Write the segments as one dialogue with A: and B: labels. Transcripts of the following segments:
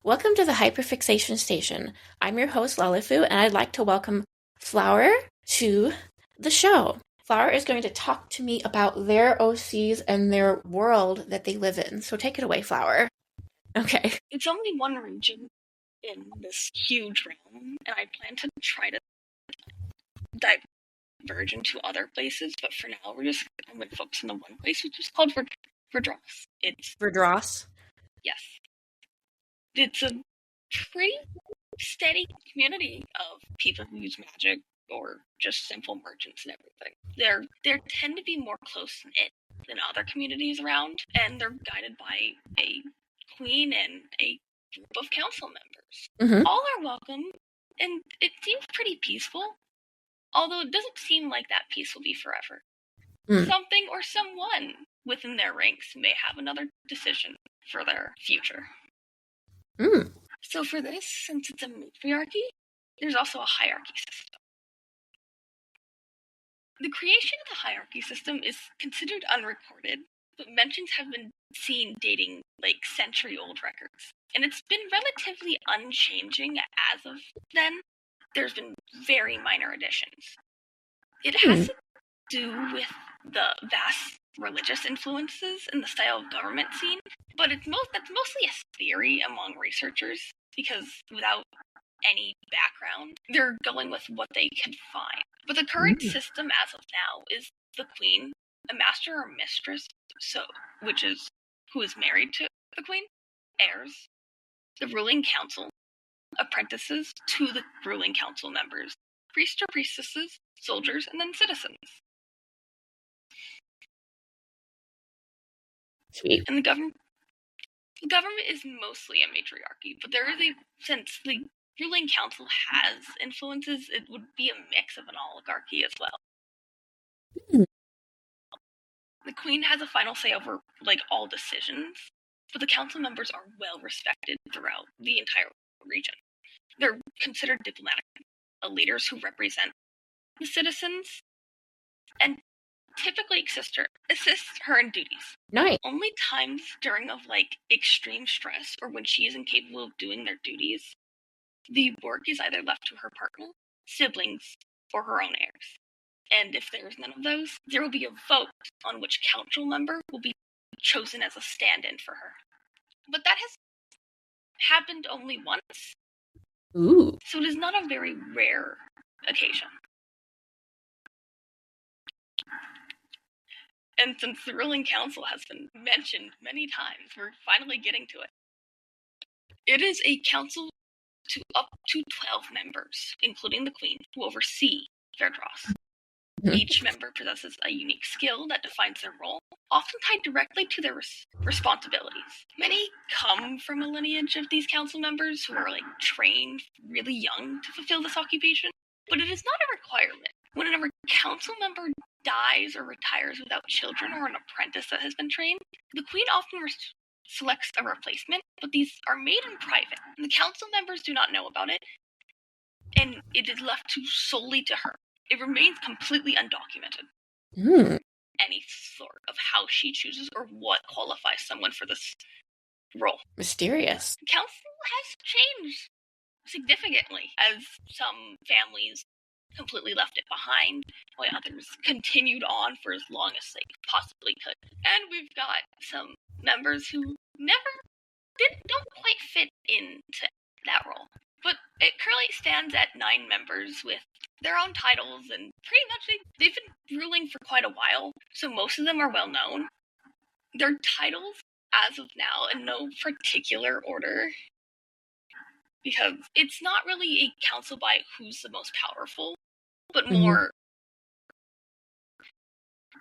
A: Welcome to the Hyper-fixation Station. I'm your host, Lalifu, and I'd like to welcome Flower to the show. Flower is going to talk to me about their OCs and their world that they live in. So take it away, Flower. Okay.
B: It's only one region in this huge realm, and I plan to try to diverge into other places, but for now I'm going to focus on the one place, which is called Verdros. It's
A: Verdros?
B: Yes. It's a pretty steady community of people who use magic or just simple merchants and everything. They tend to be more close-knit than other communities around, and they're guided by a queen and a group of council members.
A: Mm-hmm.
B: All are welcome, and it seems pretty peaceful, although it doesn't seem like that peace will be forever. Something or someone within their ranks may have another decision for their future. So for this, since it's a matriarchy, there's also a hierarchy system. The creation of the hierarchy system is considered unrecorded, but mentions have been seen dating like century-old records. And it's been relatively unchanging as of then. There's been very minor additions. It has to do with the vast religious influences in the style of government scene, but that's mostly a theory among researchers, because without any background, they're going with what they can find. But the current system as of now is the queen, a master or mistress, who is married to the queen, heirs, the ruling council, apprentices to the ruling council members, priests or priestesses, soldiers, and then citizens.
A: Sweet.
B: And the government is mostly a matriarchy, but since the ruling council has influences, it would be a mix of an oligarchy as well. The queen has a final say over all decisions, but the council members are well respected throughout the entire region. They're considered diplomatic leaders who represent the citizens and typically assist her in duties.
A: Nice.
B: Only times during extreme stress or when she is incapable of doing their duties, the work is either left to her partner, siblings, or her own heirs. And if there is none of those, there will be a vote on which council member will be chosen as a stand-in for her. But that has happened only once.
A: Ooh.
B: So it is not a very rare occasion. And since the ruling council has been mentioned many times, we're finally getting to it. It is a council to up to 12 members, including the queen, who oversee Verdros. Each member possesses a unique skill that defines their role, often tied directly to their responsibilities. Many come from a lineage of these council members who are trained really young to fulfill this occupation, but it is not a requirement. Whenever a council member dies or retires without children or an apprentice that has been trained, the queen often selects a replacement, but these are made in private. The council members do not know about it, and it is left solely to her. It remains completely undocumented. Any sort of how she chooses or what qualifies someone for this role.
A: Mysterious.
B: The council has changed significantly, as some families completely left it behind, while others continued on for as long as they possibly could. And we've got some members who don't quite fit into that role. But it currently stands at 9 members with their own titles, and pretty much they've been ruling for quite a while, so most of them are well known. Their titles, as of now, in no particular order, because it's not really a council by who's the most powerful, but more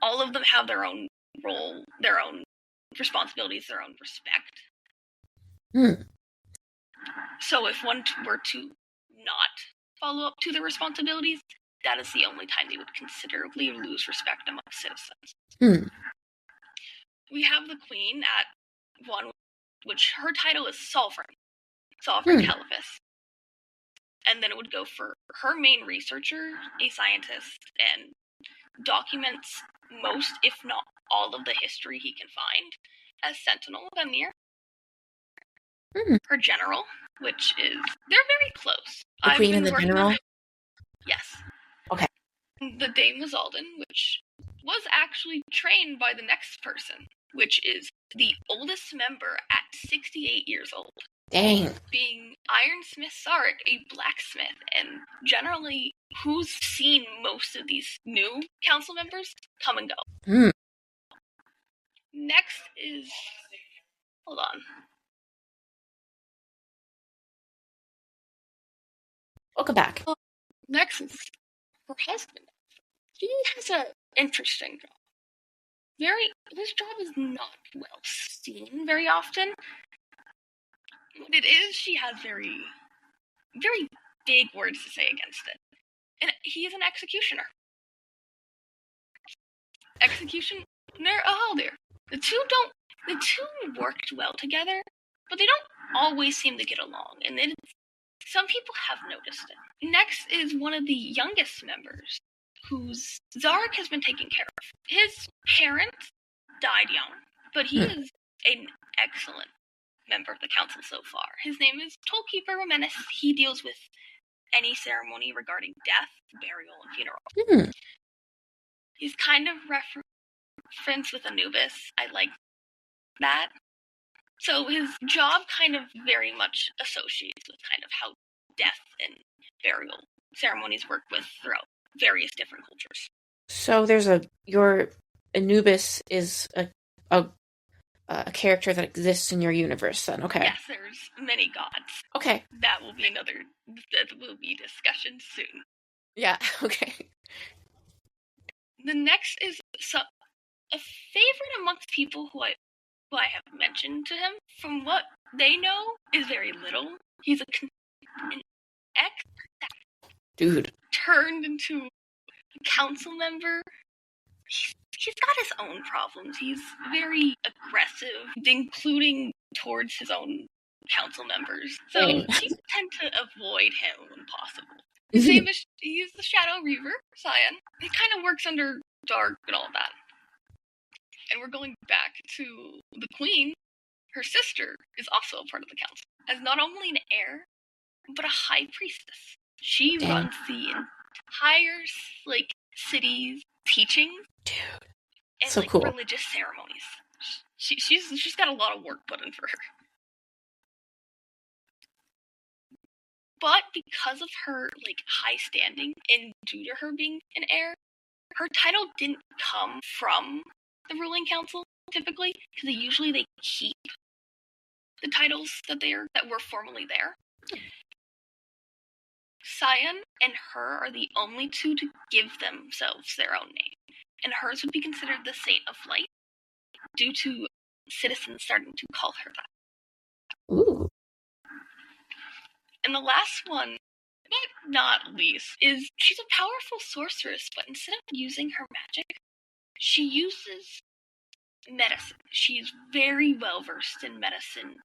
B: all of them have their own role, their own responsibilities, their own respect. So if one were to not follow up to their responsibilities, that is the only time they would considerably lose respect among citizens. We have the queen at one, which her title is Sovereign Telephus. And then it would go for her main researcher, a scientist, and documents most, if not all, of the history he can find as Sentinel of Emir. Her general, which is, they're very close.
A: The queen and the general?
B: Yes.
A: Okay.
B: The Dame was Alden, which was actually trained by the next person, which is the oldest member at 68 years old.
A: Dang.
B: Being Ironsmith Sark, a blacksmith, and generally who's seen most of these new council members come and go. Next is... Hold on.
A: Welcome back.
B: Next is her husband. He has an interesting job. His job is not well seen very often. What it is, she has very, very big words to say against it. And he is an executioner. Executioner, oh dear. The two worked well together, but they don't always seem to get along, and some people have noticed it. Next is one of the youngest members, whose Zarek has been taking care of. His parents died young, but he is an excellent member of the council so far. His name is Tollkeeper Romanus. He deals with any ceremony regarding death, burial, and funeral. He's kind of referenced with Anubis. I like that. So his job kind of very much associates with kind of how death and burial ceremonies work with throughout various different cultures.
A: So your Anubis is a character that exists in your universe then, okay.
B: Yes, there's many gods.
A: Okay.
B: That will be discussion soon.
A: Yeah, okay.
B: The next is a favorite amongst people who I have mentioned to him. From what they know, is very little. He's an
A: dude
B: turned into a council member. He's got his own problems. He's very aggressive, including towards his own council members. So people tend to avoid him when possible. His name is, he's the Shadow Reaver, Cyan. He kind of works under Dark and all that. And we're going back to the Queen. Her sister is also a part of the council, as not only an heir, but a high priestess. She runs the entire city's teaching,
A: dude,
B: and
A: so cool.
B: Religious ceremonies. She's got a lot of work put in for her. But because of her high standing, and due to her being an heir, her title didn't come from the ruling council typically, because usually they keep the titles that were formerly there. Cyan and her are the only two to give themselves their own name, and hers would be considered the Saint of Light due to citizens starting to call her that.
A: Ooh.
B: And the last one, but not least, is she's a powerful sorceress, but instead of using her magic, she uses medicine. She's very well versed in medicine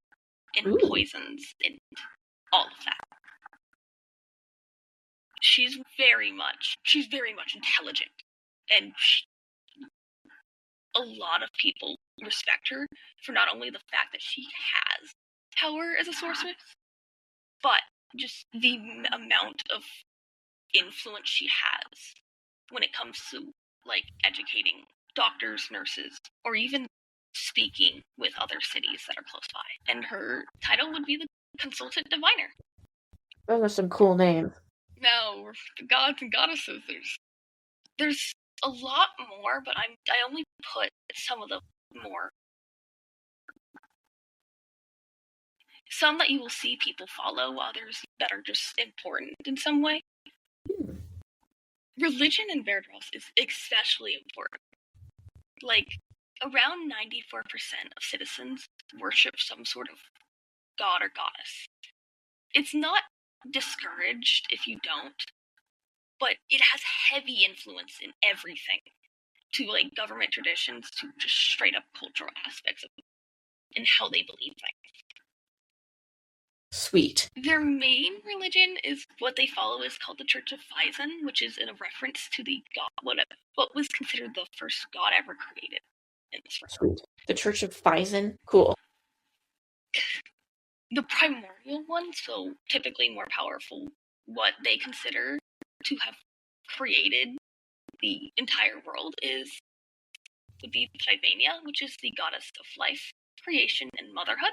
B: and poisons and all of that. She's very much intelligent, and a lot of people respect her for not only the fact that she has power as a sorceress, but just the amount of influence she has when it comes to educating doctors, nurses, or even speaking with other cities that are close by. And her title would be the Consultant Diviner.
A: Those are some cool names.
B: Now, the gods and goddesses, there's a lot more, but I only put some of the more. Some that you will see people follow, others that are just important in some way. Religion in Verdros is especially important. Around 94% of citizens worship some sort of god or goddess. It's not discouraged if you don't, but it has heavy influence in everything, to government traditions, to just straight up cultural aspects of it, and how they believe things.
A: Sweet.
B: Their main religion is what they follow is called the Church of Phison, which is in a reference to the god, what was considered the first god ever created in this realm.
A: Sweet. The Church of Phison? Cool.
B: the primordial one, so typically more powerful, what they consider to have created the entire world would be Tyvania, which is the goddess of life, creation, and motherhood.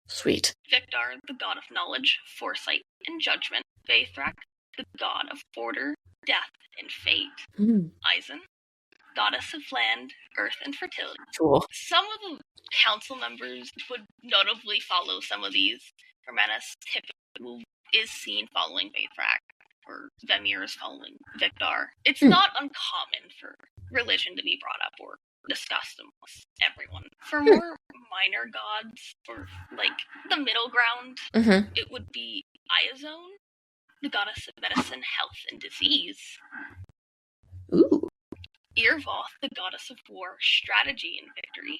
A: Sweet.
B: Victar, the god of knowledge, foresight, and judgment. Vaithrak, the god of order, death, and fate. Eisen, goddess of land, earth, and fertility.
A: Cool.
B: Some of the council members would notably follow some of these. Hermanus typically is seen following Vaithrak, or Vemir is following Victar. It's not uncommon for religion to be brought up or discussed amongst everyone. For more minor gods, or like the middle ground, it would be Iazone, the goddess of medicine, health, and disease.
A: Ooh.
B: Irvoth, the goddess of war, strategy, and victory.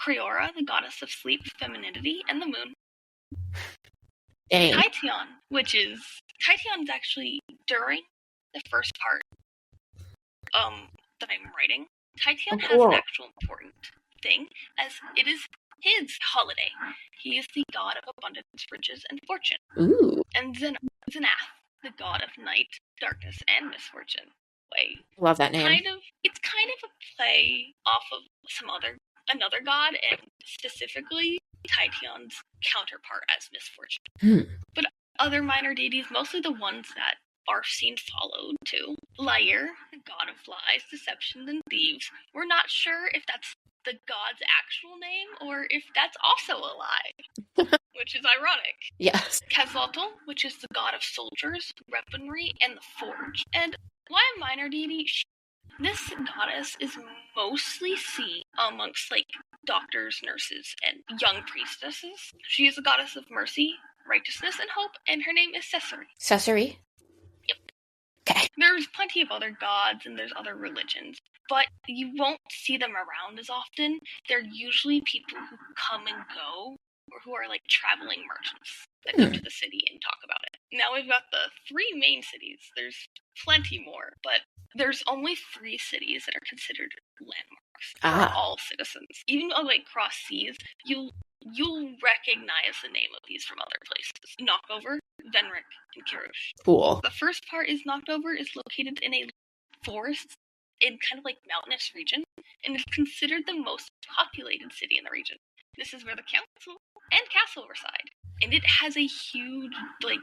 B: Creora, the goddess of sleep, femininity, and the moon.
A: Dang.
B: Tityon, Tityon's actually during the first part that I'm writing. Tityon has an actual important thing, as it is his holiday. He is the god of abundance, riches, and fortune.
A: Ooh.
B: And Zanath, the god of night, darkness, and misfortune.
A: Love that name.
B: It's kind of a play off of another god, and specifically Tityon's counterpart as misfortune. But other minor deities, mostly the ones that are seen followed too. Lyre, the god of lies, deception, and thieves. We're not sure if that's the god's actual name or if that's also a lie, which is ironic.
A: Yes.
B: Quetzalcoatl, which is the god of soldiers, weaponry, and the forge. And why a minor deity? This goddess is mostly seen amongst doctors, nurses, and young priestesses. She is a goddess of mercy, righteousness, and hope, and her name is Cesare.
A: Cesare?
B: Yep.
A: Okay.
B: There's plenty of other gods and there's other religions, but you won't see them around as often. They're usually people who come and go, or who are traveling merchants that go to the city and talk about it. Now we've got the 3 main cities. There's plenty more, but there's only 3 cities that are considered landmarks for all citizens. Even though cross seas, you'll recognize the name of these from other places. Knockover, Venric, and Kirush.
A: Cool.
B: The first part is Knockover is located in a forest in kind of mountainous region, and is considered the most populated city in the region. This is where the council and castle reside. And it has a huge,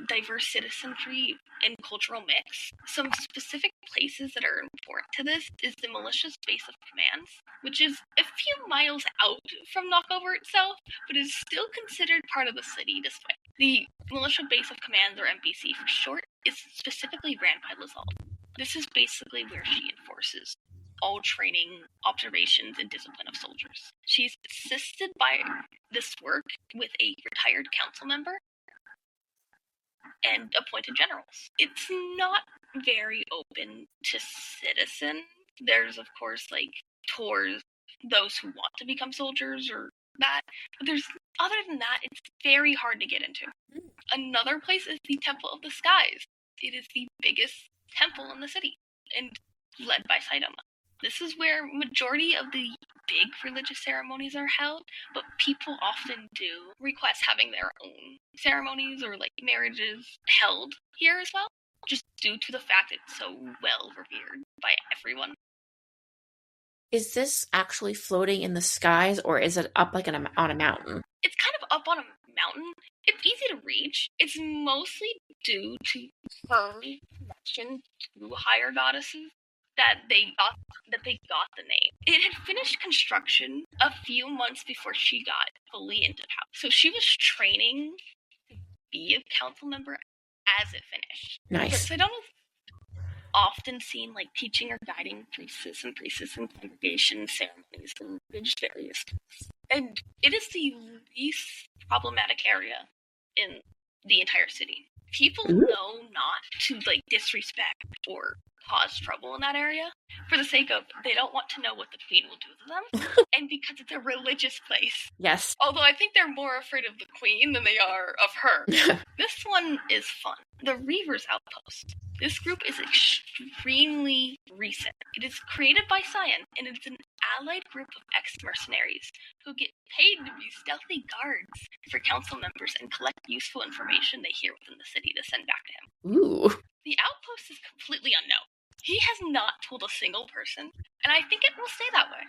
B: diverse citizenry and cultural mix. Some specific places that are important to this is the militia's base of commands, which is a few miles out from Knockover itself, but is still considered part of the city despite. The militia base of commands, or MBC for short, is specifically ran by Lizald. This is basically where she enforces all training, observations, and discipline of soldiers. She's assisted by this work with a retired council member and appointed generals. It's not very open to citizens. There's, of course, tours, those who want to become soldiers or that. But other than that, it's very hard to get into. Another place is the Temple of the Skies. It is the biggest temple in the city, and led by Saitama. This is where majority of the big religious ceremonies are held, but people often do request having their own ceremonies or marriages held here as well, just due to the fact it's so well revered by everyone.
A: Is this actually floating in the skies, or is it up on a mountain?
B: It's kind of up on a mountain. It's easy to reach. It's mostly due to her connection to higher goddesses that they got the name. It had finished construction a few months before she got fully into power. So she was training to be a council member as it finished.
A: Nice.
B: But Saitama often seen teaching or guiding priests and congregation ceremonies and just various things. And it is the least problematic area in the entire city. People know not to disrespect or cause trouble in that area for the sake of they don't want to know what the queen will do to them, and because it's a religious place.
A: Yes.
B: Although I think they're more afraid of the queen than they are of her. This one is fun. The Reavers Outpost. This group is extremely recent. It is created by Cyan, and it's an allied group of ex-mercenaries who get paid to be stealthy guards for council members and collect useful information they hear within the city to send back to him.
A: Ooh.
B: The outpost is completely unknown. He has not told a single person, and I think it will stay that way.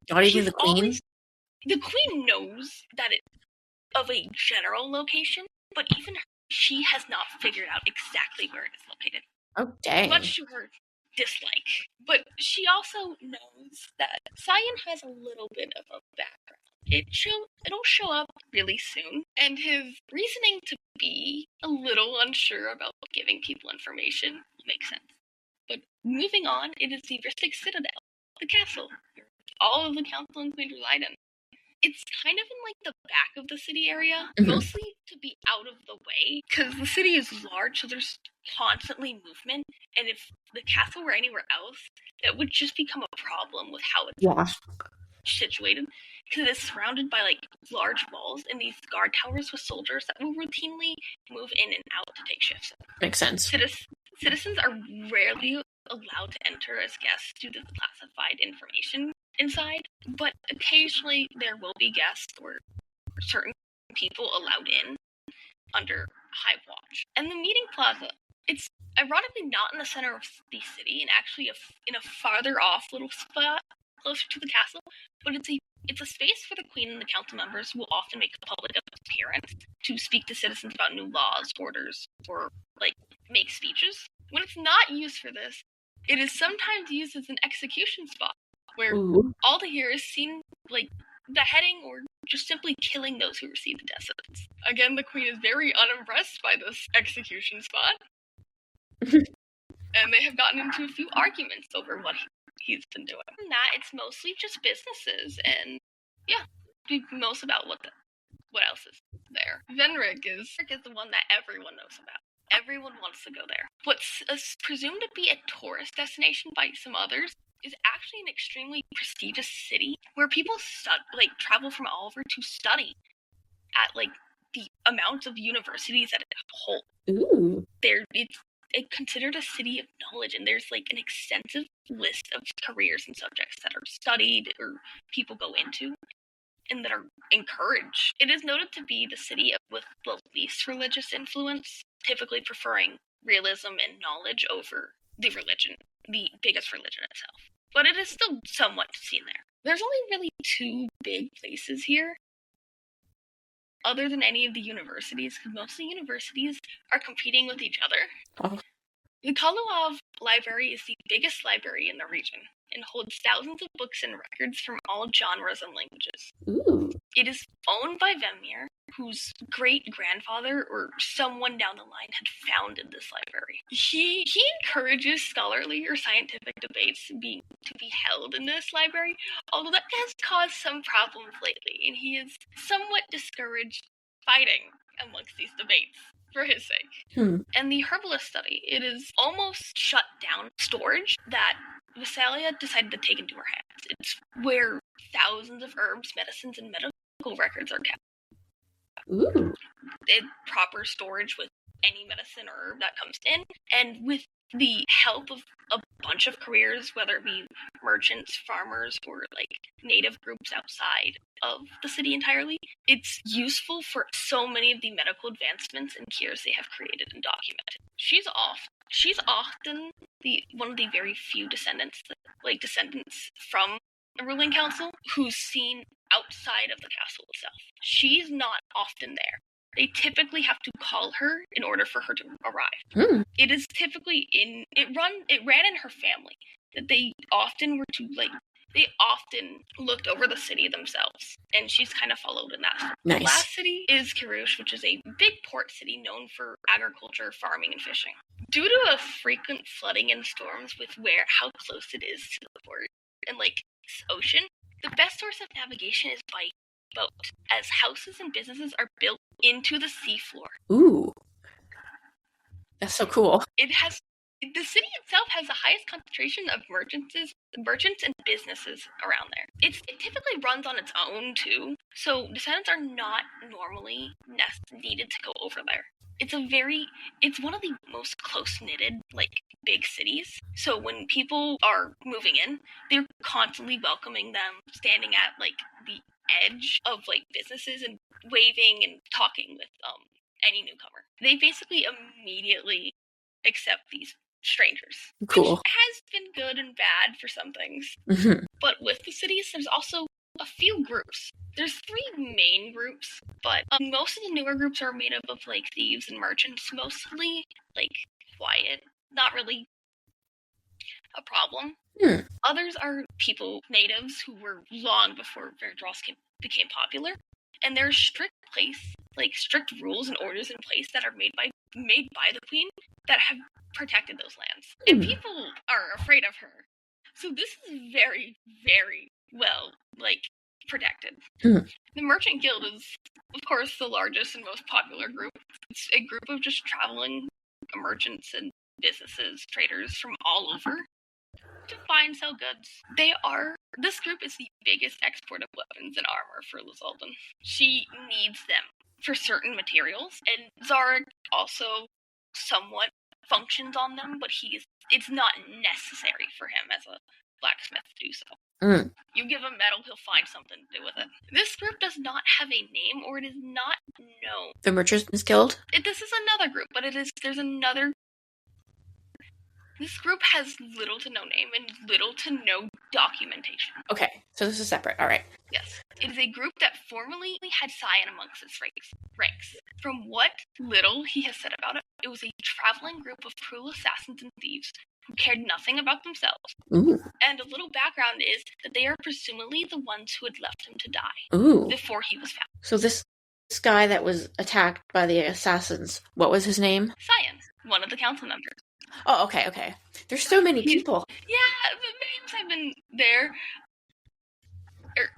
A: Not even the queen?
B: The queen knows that it's of a general location, but even she has not figured out exactly where it is located.
A: Oh, dang.
B: Much to her dislike. But she also knows that Cyan has a little bit of a background. It'll show up really soon, and his reasoning to be a little unsure about giving people information will make sense. But moving on, it is the Ristic Citadel, the castle, where all of the council and queen reside in. It's kind of in like the back of the city area, mostly to be out of the way, because the city is large, so there's constantly movement, and if the castle were anywhere else, that would just become a problem with how it's situated, because it's surrounded by like large walls and these guard towers with soldiers that will routinely move in and out to take shifts.
A: Makes sense.
B: Citizens are rarely allowed to enter as guests due to the classified information inside, but occasionally there will be guests or certain people allowed in under high watch. And the meeting plaza, it's ironically not in the center of the city, and actually in a farther off little spot closer to the castle, but it's a space for the queen and the council members who will often make a public appearance to speak to citizens about new laws, orders, or like make speeches. When it's not used for this, it is sometimes used as an execution spot, where all they hear is seen like beheading or just simply killing those who receive the death sentence. Again, the queen is very unimpressed by this execution spot, and they have gotten into a few arguments over what he's been doing. From that, it's mostly just businesses, and most about what else is there. Venrig is the one that everyone knows about. Everyone wants to go there. What's presumed to be a tourist destination by some others is actually an extremely prestigious city where people travel from all over to study at like the amount of universities that it holds.
A: Ooh.
B: It's considered a city of knowledge, and there's like an extensive list of careers and subjects that are studied or people go into and that are encouraged. It is noted to be the city with the least religious influence, typically preferring realism and knowledge over the biggest religion itself. But it is still somewhat seen there. There's only really two big places here, other than any of the universities, because most of the universities are competing with each other.
A: Oh.
B: The Kalluov Library is the biggest library in the region and holds thousands of books and records from all genres and languages.
A: Ooh.
B: It is owned by Vemir, whose great-grandfather or someone down the line had founded this library. He encourages scholarly or scientific debates to be held in this library, although that has caused some problems lately, and he is somewhat discouraged fighting amongst these debates for his sake. And the herbalist study, it is almost shut down storage that Visalia decided to take into her hands. It's where thousands of herbs, medicines, and medical records are kept.
A: Ooh.
B: Proper storage with any medicine or herb that comes in, and with the help of a bunch of careers, whether it be merchants, farmers, or like native groups outside of the city entirely, it's useful for so many of the medical advancements and cures they have created and documented. She's often one of the very few descendants from a ruling council who's seen outside of the castle itself. She's not often there. They typically have to call her in order for her to arrive. It is typically it ran in her family that they often looked over the city themselves, and she's kind of followed in that.
A: Nice.
B: The last city is Kirush, which is a big port city known for agriculture, farming, and fishing. Due to a frequent flooding and storms with how close it is to the port and ocean, the best source of navigation is by boat, as houses and businesses are built into the seafloor.
A: Ooh. That's so cool.
B: The city itself has the highest concentration of merchants and businesses around there. It typically runs on its own too, so descendants are not normally needed to go over there. It's one of the most close-knitted big cities. So when people are moving in, they're constantly welcoming them, standing at like the edge of like businesses and waving and talking with any newcomer. They basically immediately accept these strangers,
A: Cool.
B: which has been good and bad for some things.
A: Mm-hmm.
B: But with the cities, there's also a few groups. There's 3 main groups, but most of the newer groups are made up of like thieves and merchants, mostly like quiet, not really a problem. Others are people, natives, who were long before Verdros became popular, and there's strict rules and orders in place that are made by the queen that have protected those lands, and people are afraid of her. So this is very, very well protected. The Merchant Guild is, of course, the largest and most popular group. It's a group of just traveling merchants and businesses, traders from all over to buy and sell goods. This group is the biggest export of weapons and armor for Lizaldan. She needs them for certain materials, and Zarek also somewhat functions on them, but it's not necessary for him as a blacksmith to do so. You give him metal, he'll find something to do with it. This group does not have a name, or it is not known.
A: The Merchants Guild?
B: This is another group, but there's another. This group has little to no name and little to no documentation.
A: Okay, so this is separate. All right.
B: Yes. It is a group that formerly had Cyan amongst its ranks. From what little he has said about it, it was a traveling group of cruel assassins and thieves who cared nothing about themselves. And a little background is that they are presumably the ones who had left him to die before he was found.
A: So this guy that was attacked by the assassins, what was his name?
B: Cyan, one of the council members.
A: Oh, okay. There's so many people.
B: Yeah, the names have been there.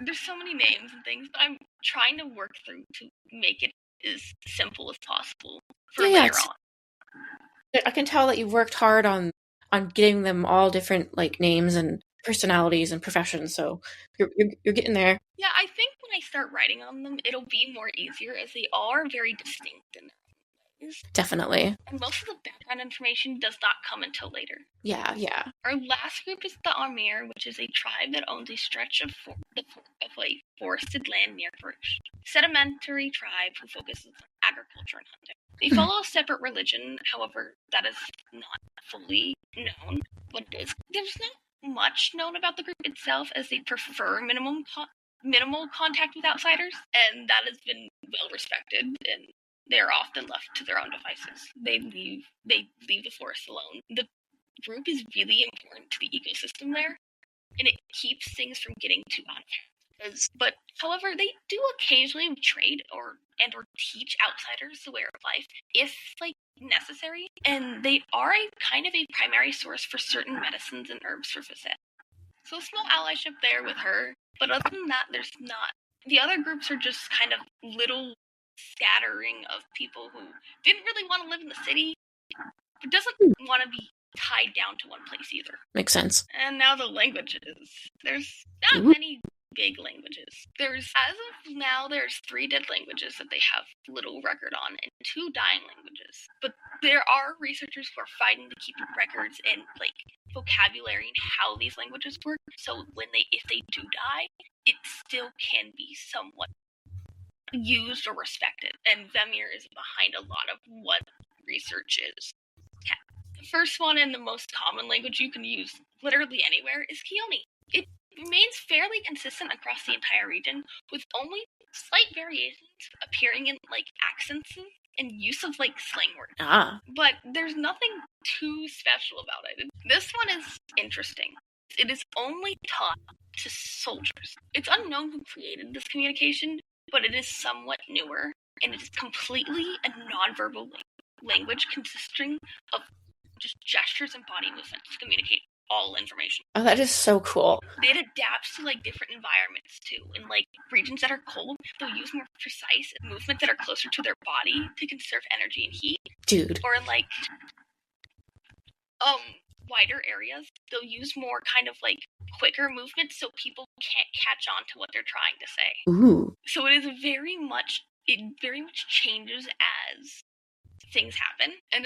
B: There's so many names and things, but I'm trying to work through to make it as simple as possible for later on.
A: I can tell that you worked hard on getting them all different names and personalities and professions, so you're getting there.
B: Yeah, I think when I start writing on them, it'll be more easier, as they are very distinct in their own ways.
A: Definitely.
B: And most of the background information does not come until later.
A: Yeah.
B: Our last group is the Amir, which is a tribe that owns a stretch of forested land near Farush. Sedimentary tribe who focuses on agriculture and hunting. They follow a separate religion, however, that is not fully known what it is. There's not much known about the group itself, as they prefer minimal contact with outsiders, and that has been well respected, and they're often left to their own devices. They leave the forest alone. The group is really important to the ecosystem there, and it keeps things from getting too out of hand. But however, they do occasionally trade or teach outsiders the way of life if necessary, and they are a kind of a primary source for certain medicines and herbs for Facet. So small allyship there with her, but other than that, there's not. The other groups are just kind of little scattering of people who didn't really want to live in the city, but doesn't want to be tied down to one place either.
A: Makes sense.
B: And now the languages. There's not many big languages. As of now, there's 3 dead languages that they have little record on, and 2 dying languages. But there are researchers who are fighting to keep records and vocabulary and how these languages work. So if they do die, it still can be somewhat used or respected. And Vemir is behind a lot of what research is. Okay. The first one and the most common language you can use literally anywhere is Kioni. It remains fairly consistent across the entire region, with only slight variations appearing in accents and use of slang words. But there's nothing too special about it. This one is interesting. It is only taught to soldiers. It's unknown who created this communication, but it is somewhat newer, and it is completely a nonverbal language consisting of just gestures and body movements to communicate all information.
A: Oh, that is so cool.
B: It adapts to different environments too. In regions that are cold, they'll use more precise movements that are closer to their body to conserve energy and heat.
A: Dude.
B: Or in wider areas, they'll use more kind of quicker movements so people can't catch on to what they're trying to say. So it very much changes as things happen. And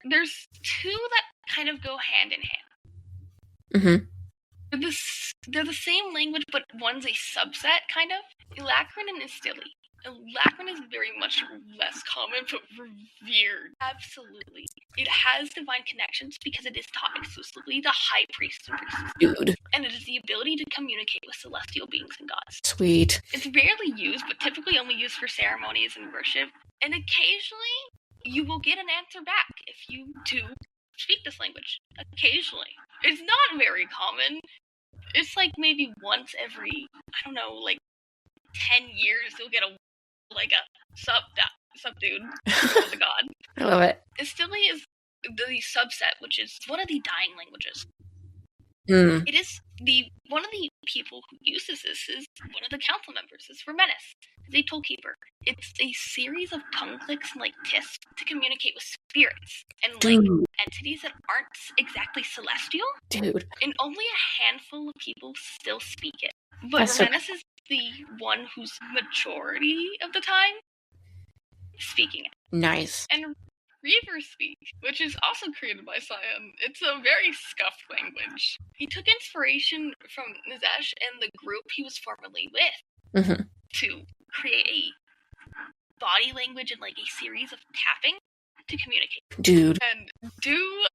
B: there's 2 that kind of go hand in hand.
A: Mm-hmm.
B: They're the same language, but one's a subset, kind of. Ilacrin and Istili. Ilacrin is very much less common, but revered. Absolutely. It has divine connections because it is taught exclusively to high priests and priestesses.
A: Dude.
B: And it is the ability to communicate with celestial beings and gods.
A: Sweet.
B: It's rarely used, but typically only used for ceremonies and worship. And occasionally, you will get an answer back if you do speak this language. Occasionally. It's not very common. It's like maybe once every, I don't know, like 10 years you'll get a sup dude, the god.
A: I love it.
B: Istili is the subset, which is one of the dying languages.
A: Mm.
B: It is one of the people who uses this is one of the council members, is Vermenis, is a tollkeeper. It's a series of tongue clicks and like tisks to communicate with spirits and like entities that aren't exactly celestial.
A: Dude.
B: And only a handful of people still speak it. But Vermenis is the one who's majority of the time speaking it.
A: Nice.
B: And Reavers speak, which is also created by Cyan. It's a very scuffed language. He took inspiration from Nizesh and the group he was formerly with to create a body language and like a series of tapping to communicate.
A: Dude.
B: And due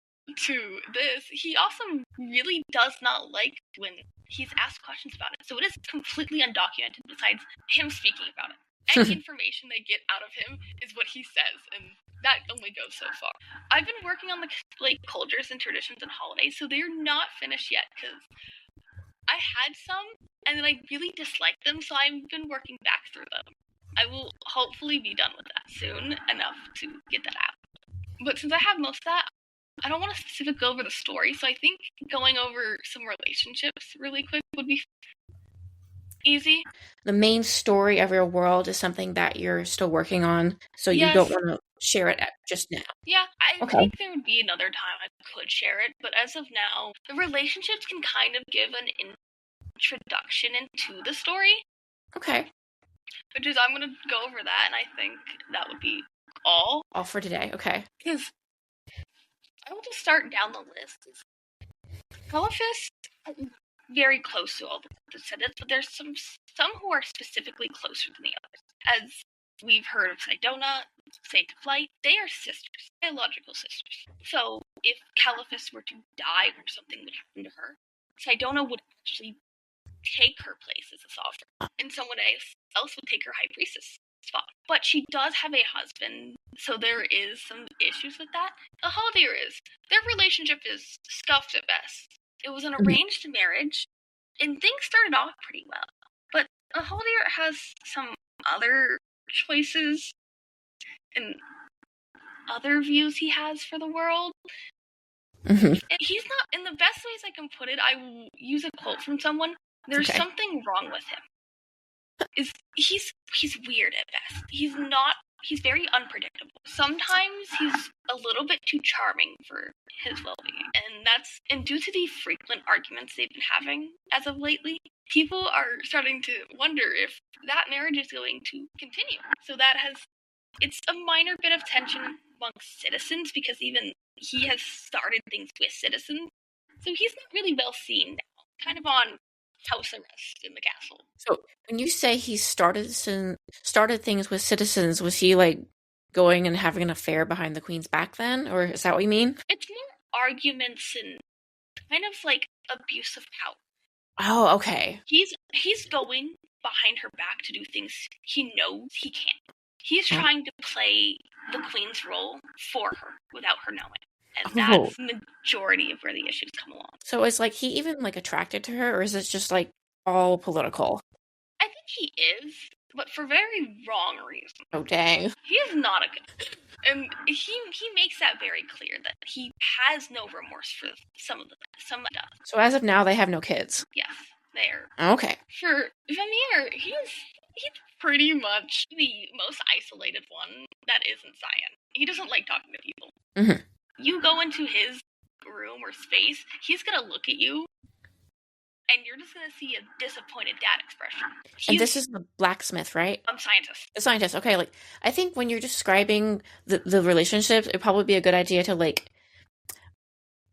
B: to this, he also really does not like when he's asked questions about it. So it is completely undocumented besides him speaking about it. Any information they get out of him is what he says, and that only goes so far. I've been working on the like cultures and traditions and holidays, so they're not finished yet because I had some and then I really disliked them, so I've been working back through them. I will hopefully be done with that soon enough to get that out. But since I have most of that, I don't want to specifically go over the story, so I think going over some relationships really quick would be easy.
A: The main story of your world is something that you're still working on, so you don't want to share it just now.
B: Yeah, I think there would be another time I could share it, but as of now, the relationships can kind of give an introduction into the story.
A: Okay.
B: Which is, I'm going to go over that, and I think that would be all.
A: All for today, okay.
B: Because I will just start down the list. Telephus, very close to all the descendants, but there's some who are specifically closer than the others. As we've heard of Sidona, Saint Flight, they are sisters, biological sisters. So if Caliphus were to die or something would happen to her, Sidona would actually take her place as a sovereign, and someone else would take her high priestess spot. But she does have a husband, so there is some issues with that. The Haldir their relationship is scuffed at best. It was an arranged marriage, and things started off pretty well. But Haldir has some other choices and other views he has for the world. And he's not, in the best ways I can put it, I will use a quote from someone. There's something wrong with him. He's weird at best. He's very unpredictable. Sometimes he's a little bit too charming for his well-being. And due to the frequent arguments they've been having as of lately, people are starting to wonder if that marriage is going to continue. So it's a minor bit of tension amongst citizens because even he has started things with citizens. So he's not really well seen now. Kind of on house arrest in the castle.
A: So when you say he started things with citizens, was he like going and having an affair behind the queen's back then, or is that what you mean?
B: It's more arguments and kind of like abuse of power.
A: Oh, okay.
B: He's going behind her back to do things he knows he can't. He's trying to play the queen's role for her without her knowing. And that's the majority of where the issues come along. So
A: is like he even like attracted to her, or is it just like all political?
B: I think he is, but for very wrong reasons.
A: Oh dang.
B: He is not a good. And he makes that very clear that he has no remorse for some of stuff.
A: So as of now, they have no kids.
B: Yes, they are.
A: Okay.
B: For Vamir, he's pretty much the most isolated one that isn't Cyan. He doesn't like talking to people.
A: Mm-hmm.
B: You go into his room or space, he's gonna look at you, and you're just gonna see a disappointed dad expression.
A: And this is the blacksmith, right?
B: Scientist.
A: The scientist. Okay, like I think when you're describing the relationships, it'd probably be a good idea to like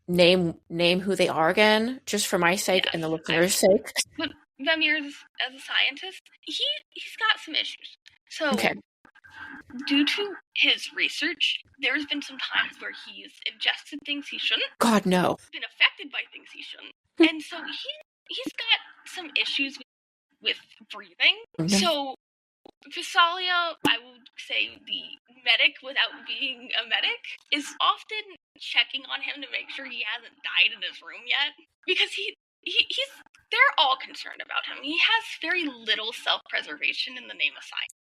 A: name who they are again, just for my sake and the listeners' sake?
B: But Vemir, as a scientist, he's got some issues. So,
A: Okay.
B: due to his research, there's been some times where he's ingested things he shouldn't.
A: God, no.
B: Been affected by things he shouldn't. And so he's got some issues with breathing.
A: Okay.
B: So Visalia, I would say the medic without being a medic, is often checking on him to make sure he hasn't died in his room yet. Because they're all concerned about him. He has very little self-preservation in the name of science.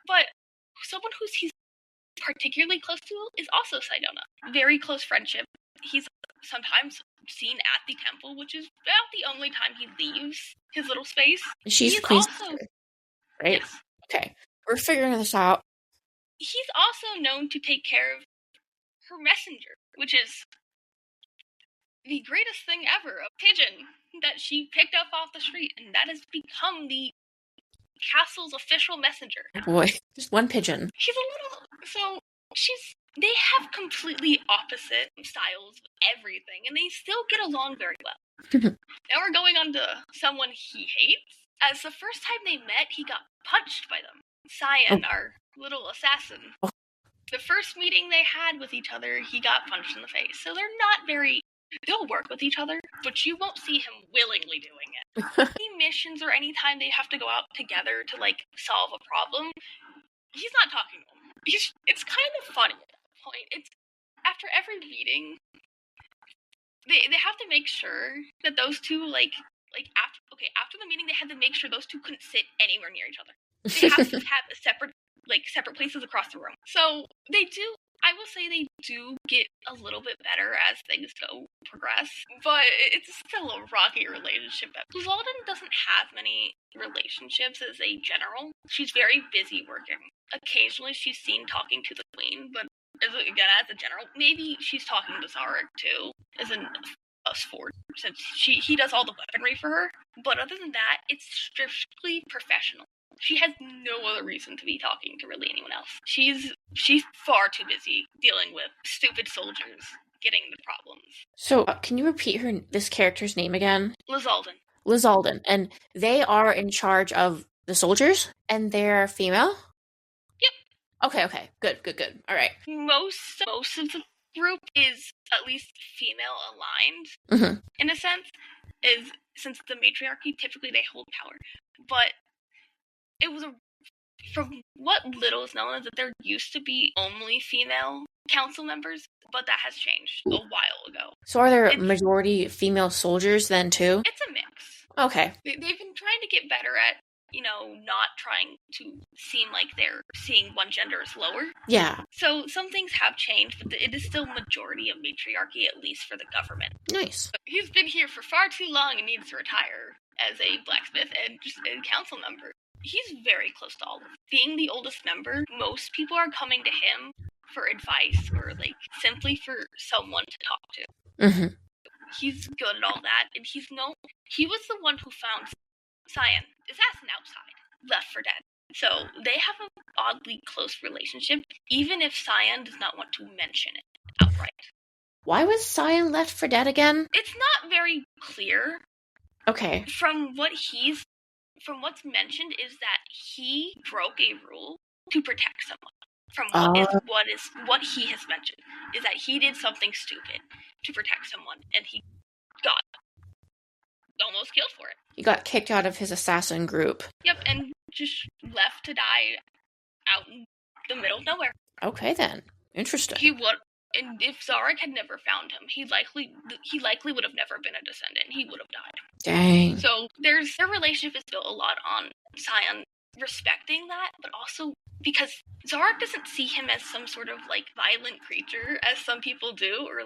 B: But someone he's particularly close to is also Sidona. Very close friendship. He's sometimes seen at the temple, which is about the only time he leaves his little space.
A: She's Queen's sister, right?
B: Yes.
A: Okay. We're figuring this out.
B: He's also known to take care of her messenger, which is the greatest thing ever, a pigeon that she picked up off the street, and that has become the castle's official messenger.
A: Oh boy, just one pigeon.
B: She's a little... So, they have completely opposite styles of everything, and they still get along very well. Now we're going on to someone he hates. As the first time they met, he got punched by them. Cyan, our little assassin. The first meeting they had with each other, he got punched in the face. So they're not very... They'll work with each other, but you won't see him willingly doing it. Any missions or any time they have to go out together to, solve a problem, he's not talking to them. It's kind of funny at that point. It's after every meeting, they have to make sure that those two, after the meeting, they had to make sure those two couldn't sit anywhere near each other. They have to have a separate places across the room. So I will say they do get a little bit better as things progress, but it's still a rocky relationship. Zoldan doesn't have many relationships as a general. She's very busy working. Occasionally she's seen talking to the queen, but as a general, maybe she's talking to Zarek too, as an Ep.4, since he does all the weaponry for her. But other than that, it's strictly professional. She has no other reason to be talking to really anyone else. She's far too busy dealing with stupid soldiers getting the problems.
A: So, can you repeat this character's name again?
B: Lizalden.
A: And they are in charge of the soldiers? And they're female?
B: Yep.
A: Okay. Good. All right.
B: Most of the group is at least female aligned, in a sense, since the matriarchy, typically they hold power. But it was from what little is known, is that there used to be only female council members, but that has changed a while ago.
A: So are there majority female soldiers then too?
B: It's a mix.
A: Okay.
B: They've been trying to get better at, not trying to seem like they're seeing one gender as lower.
A: Yeah.
B: So some things have changed, but it is still majority of matriarchy, at least for the government.
A: Nice.
B: He's been here for far too long and needs to retire as a blacksmith and just a council member. He's very close to all of them. Being the oldest member, most people are coming to him for advice or, simply for someone to talk to. He's good at all that, and he was the one who found Cyan, assassin outside, left for dead. So they have an oddly close relationship, even if Cyan does not want to mention it outright.
A: Why was Cyan left for dead again?
B: It's not very clear.
A: Okay.
B: From what's mentioned is that he broke a rule to protect someone. From what he has mentioned is that he did something stupid to protect someone, and he got almost killed for it.
A: He got kicked out of his assassin group.
B: Yep, and just left to die out in the middle of nowhere.
A: Okay then, interesting.
B: And if Zarek had never found him, he likely would have never been a descendant. He would have died.
A: Dang.
B: So their relationship is built a lot on Cyan respecting that, but also because Zarek doesn't see him as some sort of violent creature, as some people do, or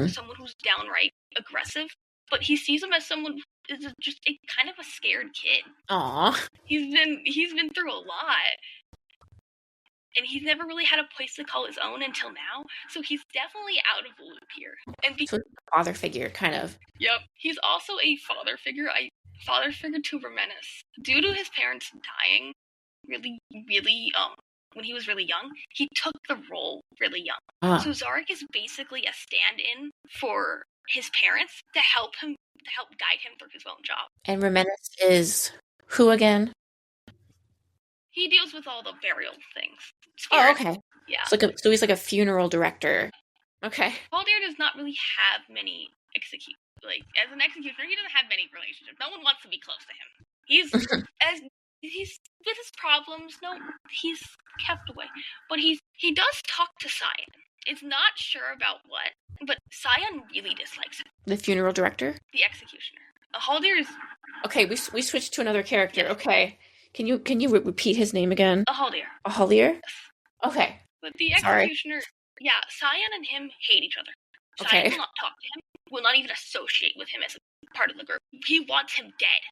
B: someone who's downright aggressive. But he sees him as someone who is just a kind of a scared kid.
A: Aww.
B: He's been through a lot. And he's never really had a place to call his own until now, so he's definitely out of the loop here. And
A: so a father figure, kind of.
B: Yep. He's also a father figure to Romenis. Due to his parents dying really, really when he was really young, he took the role really young. So Zarek is basically a stand-in for his parents to help guide him through his own job.
A: And Remenes is who again?
B: He deals with all the burial things.
A: Spirits. Oh, okay.
B: Yeah.
A: So he's like a funeral director. Okay.
B: Haldir does not really have many as an executioner, he doesn't have many relationships. No one wants to be close to him. He's with his problems. No, he's kept away. But he does talk to Sion. It's not sure about what, but Sion really dislikes him.
A: The funeral director?
B: The executioner. Haldir is...
A: Okay, we switched to another character. Yes. Okay. Can you repeat his name again?
B: Haldir.
A: Haldir? Yes. Okay.
B: But the executioner... Yeah, Sion and him hate each other. Sion will not talk to him, will not even associate with him as a part of the group. He wants him dead.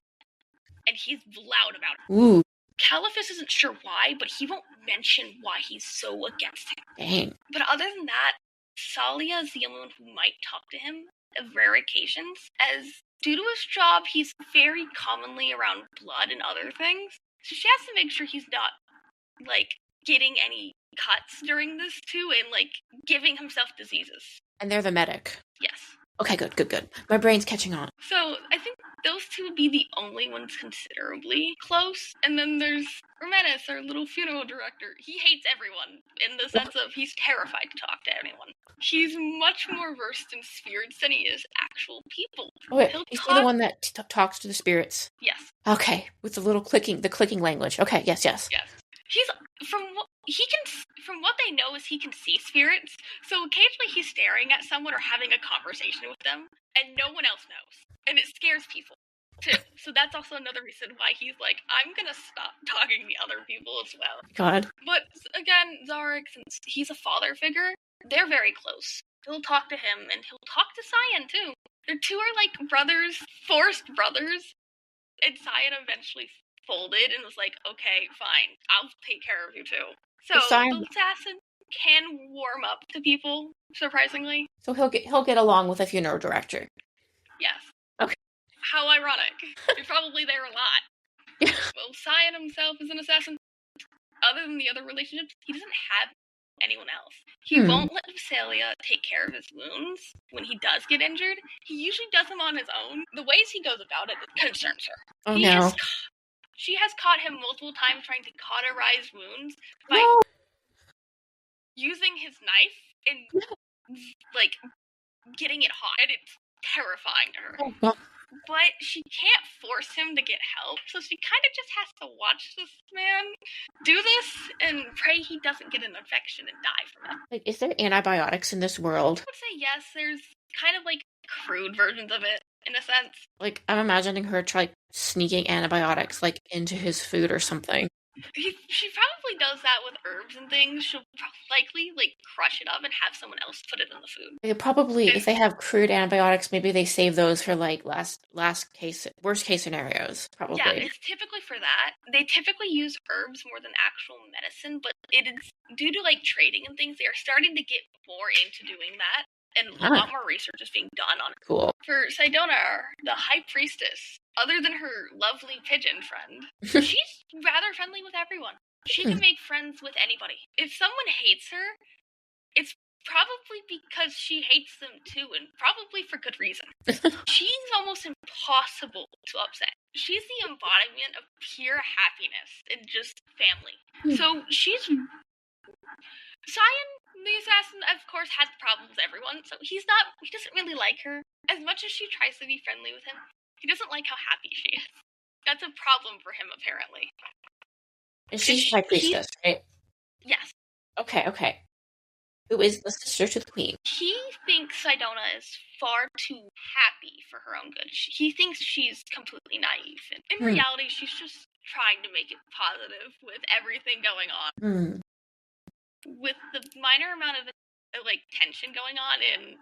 B: And he's loud about it.
A: Ooh.
B: Caliphus isn't sure why, but he won't mention why he's so against him.
A: Dang.
B: But other than that, Salia is the only one who might talk to him of rare occasions, as due to his job, he's very commonly around blood and other things. So she has to make sure he's not, getting any cuts during this too, and, giving himself diseases.
A: And they're the medic.
B: Yes.
A: Okay, good. My brain's catching on.
B: So, I think those two would be the only ones considerably close. And then there's Remenes, our little funeral director. He hates everyone, in the sense of he's terrified to talk to anyone. He's much more versed in spirits than he is actual people.
A: Oh, wait, is he the one that talks to the spirits?
B: Yes.
A: Okay, with the little clicking language. Okay, yes.
B: Yes. He's, from what they know is he can see spirits, so occasionally he's staring at someone or having a conversation with them, and no one else knows. And it scares people, too. So that's also another reason why he's like, I'm gonna stop talking to other people as well.
A: God.
B: But, again, Zarek, since he's a father figure, they're very close. He'll talk to him, and he'll talk to Sion, too. Their two are like brothers, forced brothers, and Sion eventually folded and was like, okay, fine, I'll take care of you too. So the assassin can warm up to people, surprisingly.
A: So he'll get along with a funeral director.
B: Yes.
A: Okay.
B: How ironic. You're probably there a lot.
A: Yeah.
B: Well, Sion himself is an assassin. Other than the other relationships, he doesn't have anyone else. He won't let Visalia take care of his wounds when he does get injured. He usually does them on his own. The ways he goes about it concerns her.
A: Oh, no.
B: She has caught him multiple times trying to cauterize wounds by using his knife and, getting it hot. And it's terrifying to her.
A: Oh, God.
B: But she can't force him to get help, so she kind of just has to watch this man do this and pray he doesn't get an infection and die from it.
A: Is there antibiotics in this world?
B: I would say yes. There's kind of, crude versions of it, in a sense.
A: I'm imagining her sneaking antibiotics, into his food or something.
B: She probably does that with herbs and things. She'll likely, crush it up and have someone else put it in the food.
A: If they have crude antibiotics, maybe they save those for, worst case scenarios, probably.
B: Yeah, it's typically for that. They typically use herbs more than actual medicine, but it is, due to, trading and things, they are starting to get more into doing that. And a lot more research is being done on it.
A: Cool.
B: For Sidona, the High Priestess, other than her lovely pigeon friend, she's rather friendly with everyone. She can make friends with anybody. If someone hates her, it's probably because she hates them too, and probably for good reason. She's almost impossible to upset. She's the embodiment of pure happiness and just family. So she's... Sion, the assassin, of course, has problems with everyone, so he doesn't really like her. As much as she tries to be friendly with him, he doesn't like how happy she is. That's a problem for him, apparently.
A: And she's High Priestess, right?
B: Yes.
A: Okay. Who is the sister to the queen?
B: He thinks Sidona is far too happy for her own good. He thinks she's completely naive. And in reality, she's just trying to make it positive with everything going on. With the minor amount of tension going on, and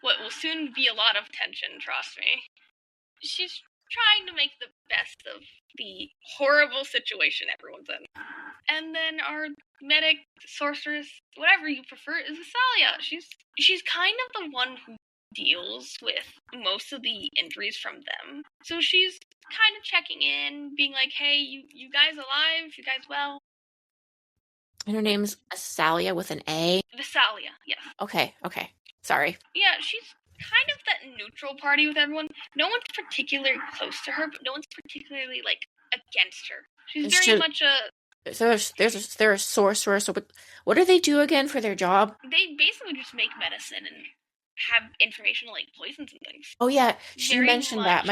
B: what will soon be a lot of tension, trust me, she's trying to make the best of the horrible situation everyone's in. And then our medic, sorceress, whatever you prefer, is Visalia. She's kind of the one who deals with most of the injuries from them. So she's kind of checking in, being like, hey, you guys alive? You guys well?
A: And her name's Asalia with an A.
B: Visalia, yes.
A: Okay. Sorry.
B: Yeah, she's kind of that neutral party with everyone. No one's particularly close to her, but no one's particularly, like, against her. She's very much a...
A: They're a sorcerer, so what do they do again for their job?
B: They basically just make medicine and have information like poisons and things.
A: Oh yeah, she mentioned that.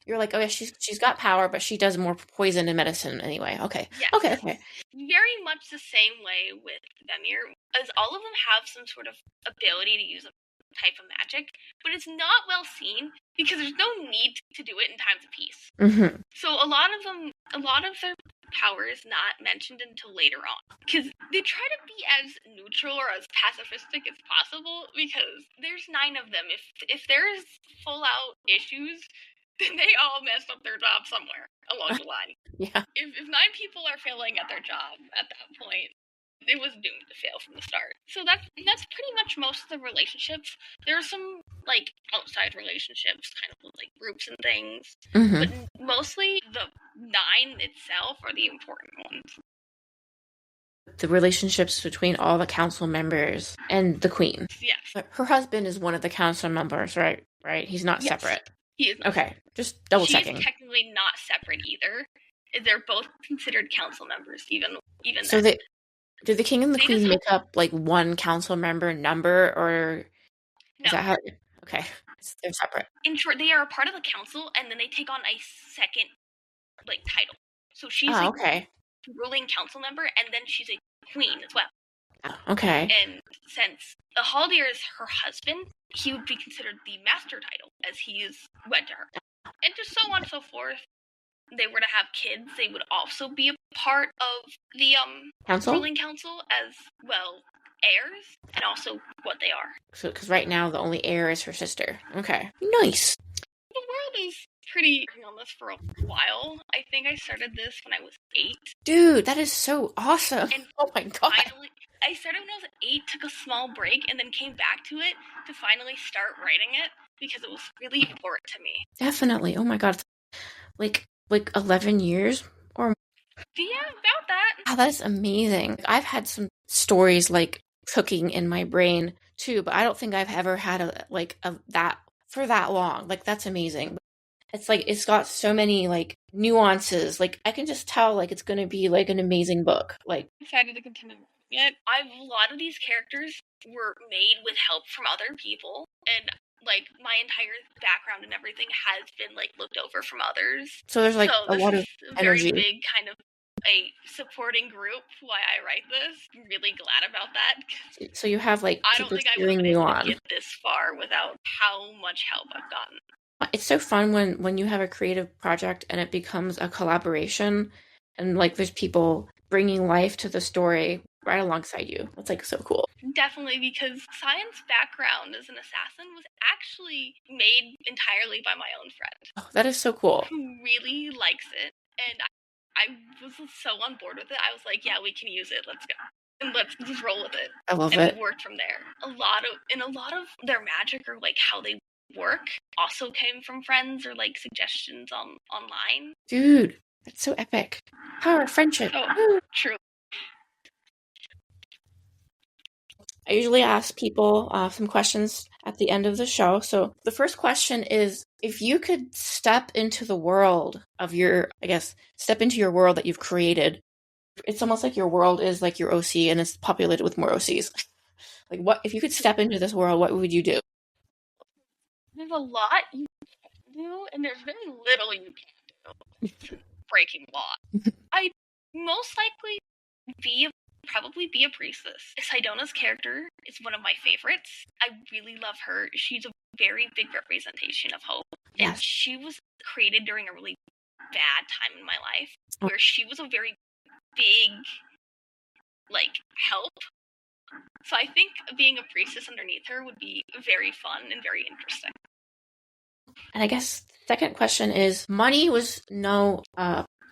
A: You're like, oh yeah, she's got power, but she does more poison and medicine anyway. Okay.
B: Yes.
A: Okay.
B: Very much the same way with Vemir, as all of them have some sort of ability to use a type of magic, but it's not well seen because there's no need to do it in times of peace.
A: Mm-hmm.
B: So a lot of their power is not mentioned until later on, because they try to be as neutral or as pacifistic as possible, because there's 9 of them. If there's full out issues, then they all messed up their job somewhere along the line.
A: Yeah.
B: If 9 people are failing at their job at that point, it was doomed to fail from the start. So that's pretty much most of the relationships. There are some, like, outside relationships, kind of like groups and things, but mostly the 9 itself are the important ones.
A: The relationships between all the council members and the queen.
B: Yes.
A: But her husband is one of the council members, right? He's not separate.
B: He is not.
A: Okay, just double checking.
B: She's technically not separate either. They're both considered council members, even
A: so then. Do the king and the queen make up, like, one council member number, or is that how... Okay, they're separate.
B: In short, they are a part of the council, and then they take on a second, like, title. So she's ruling council member, and then she's a queen as well.
A: Oh, okay.
B: And since the Haldir is her husband, he would be considered the master title, as he is wed to her. And just so on and so forth. They were to have kids, they would also be a part of the ruling council as well, heirs, and also what they are.
A: So, because right now the only heir is her sister. Okay, nice.
B: The world is pretty on this for a while. I think I started this when I was 8.
A: Dude, that is so awesome!
B: And
A: oh my god!
B: Finally, I started when I was 8, took a small break, and then came back to it to finally start writing it because it was really important to me.
A: Definitely. Oh my god, like 11 years or...
B: Yeah, about that.
A: Wow, that is amazing. I've had some stories, like, cooking in my brain too, but I don't think I've ever had that for that long. Like, that's amazing. It's like, it's got so many, like, nuances. Like, I can just tell, like, it's going to be, like, an amazing book. Like,
B: I decided to continue it. A lot of these characters were made with help from other people, and like, my entire background and everything has been, like, looked over from others.
A: So there's, like, a lot of energy.
B: Very big kind of a supporting group why I write this. I'm really glad about that.
A: So you have, like,
B: I don't think I would have been able to get this far without how much help I've gotten.
A: It's so fun when you have a creative project and it becomes a collaboration, and, like, there's people bringing life to the story right alongside you. It's, like, so cool.
B: Definitely, because Cyan's background as an assassin was actually made entirely by my own friend.
A: Oh, that is so cool.
B: Who really likes it, and I was so on board with it. I was like, yeah, we can use it. Let's go. And let's just roll with it.
A: I love
B: it.
A: And
B: it worked from there. A lot of their magic, or, like, how they work, also came from friends or, like, suggestions online.
A: Dude, that's so epic. Power of friendship.
B: Oh, true.
A: I usually ask people some questions at the end of the show. So the first question is, if you could step into the world of step into your world that you've created, it's almost like your world is like your OC and it's populated with more OCs. Like, what if you could step into this world, what would you do?
B: There's a lot you can do, and there's very little you can do. Breaking law. I'd most likely probably be a priestess. Sidona's character is one of my favorites. I really love her. She's a very big representation of hope.
A: Yes.
B: And she was created during a really bad time in my life, where she was a very big, like, help. So I think being a priestess underneath her would be very fun and very interesting.
A: And I guess the second question is, money was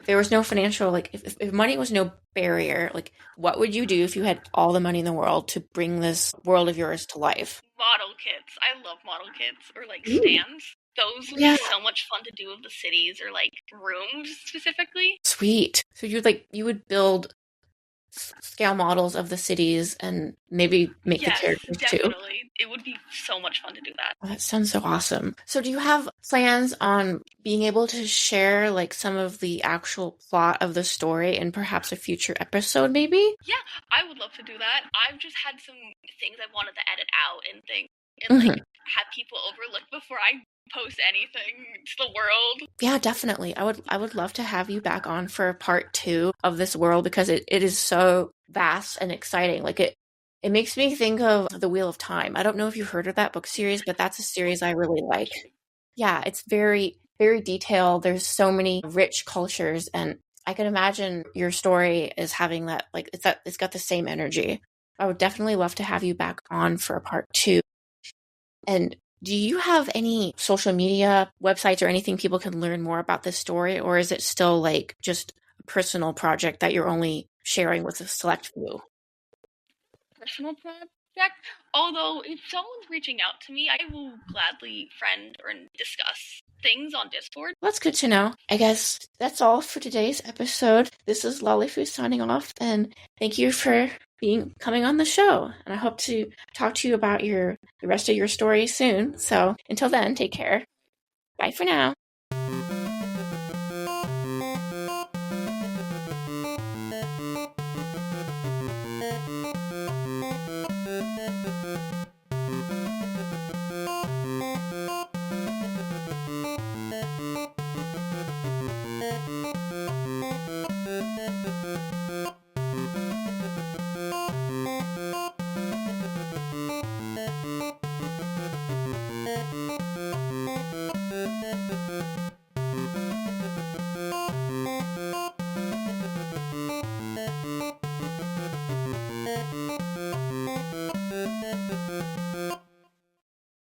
A: there was no financial, like, if money was no barrier, like, what would you do if you had all the money in the world to bring this world of yours to life?
B: Model kits. I love model kits, or, like, stands. Those would be so much fun to do of the cities, or, like, rooms specifically.
A: Sweet. So you would build scale models of the cities and maybe make the
B: Yes,
A: characters too.
B: definitely. It would be so much fun to do that.
A: Oh, that sounds so awesome. So do you have plans on being able to share like some of the actual plot of the story in perhaps a future episode maybe?
B: Yeah, I would love to do that. I've just had some things I wanted to edit out and things and
A: Mhm.
B: like have people overlook before I post anything to the world.
A: Yeah, definitely. I would love to have you back on for part two of this world because it is so vast and exciting. Like it makes me think of The Wheel of Time. I don't know if you've heard of that book series, but that's a series I really like. Yeah, it's very, very detailed. There's so many rich cultures, and I can imagine your story is having that, like it's got the same energy. I would definitely love to have you back on for a part two. And do you have any social media websites or anything people can learn more about this story, or is it still like just a personal project that you're only sharing with a select few?
B: Personal project. Although, if someone's reaching out to me, I will gladly friend or discuss things on Discord.
A: That's good to know. I guess that's all for today's episode. This is Lolifu signing off, and thank you for coming on the show. And I hope to talk to you about the rest of your story soon. So until then, take care. Bye for now.